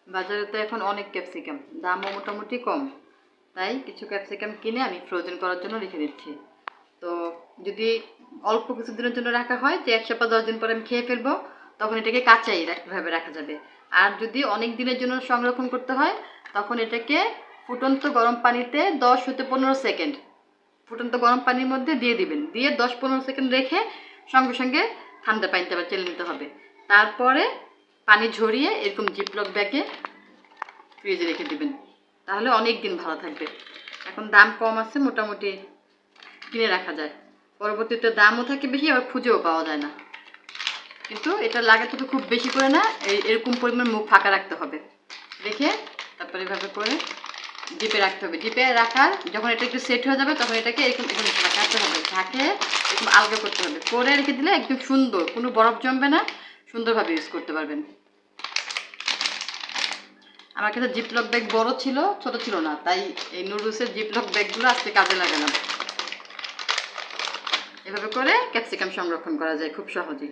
বাজারে তো এখন অনেক ক্যাপসিকাম, দামও মোটামুটি কম, তাই কিছু ক্যাপসিকাম কিনে আমি ফ্রোজেন করার জন্য রেখে দিচ্ছি। তো যদি অল্প কিছুদিনের জন্য রাখা হয়, যে 1 সপ্তাহ 10 দিন পরে আমি খেয়ে ফেলবো, তখন এটাকে কাঁচাই ভাবে রাখা যাবে। আর যদি অনেক দিনের জন্য সংরক্ষণ করতে হয়, তখন এটাকে ফুটন্ত গরম পানিতে 10 হতে 15 সেকেন্ড ফুটন্ত গরম পানির মধ্যে দিয়ে দিবেন, দিয়ে 10-15 সেকেন্ড রেখে সঙ্গে সঙ্গে ঠান্ডা পানিতে আবার চেলে নিতে হবে। তারপরে পানি ঝরিয়ে এরকম জিপলক ব্যাগে ফ্রিজে রেখে দিবেন, তাহলে অনেক দিন ভালো থাকবে। এখন দাম কম আছে, মোটামুটি কিনে রাখা যায়। পরবর্তীতে দামও থাকে বেশি, আবার খুঁজেও পাওয়া যায় না। কিন্তু এটা লাগাতে হবে খুব বেশি করে না, এরকম পরিমাণ মুখ ফাঁকা রাখতে হবে, রেখে তারপরে এভাবে করে ডিপে রাখতে হবে। ডিপে রাখার যখন এটা একটু সেট হয়ে যাবে, তখন এটাকে এরকম এরকম ঢাকাতে হবে, ঢাকে এরকম আলগা করতে হবে, করে রেখে দিলে একদম সুন্দর, কোনো বরফ জমবে না, সুন্দরভাবে ইউজ করতে পারবেন। আমার কাছে জিপলক ব্যাগ বড় ছিল, ছোট ছিল না, তাই এই নুডলসের জিপলক ব্যাগগুলো আজকে কাজে লাগালাম। এভাবে করে ক্যাপসিকাম সংরক্ষণ করা যায় খুব সহজেই।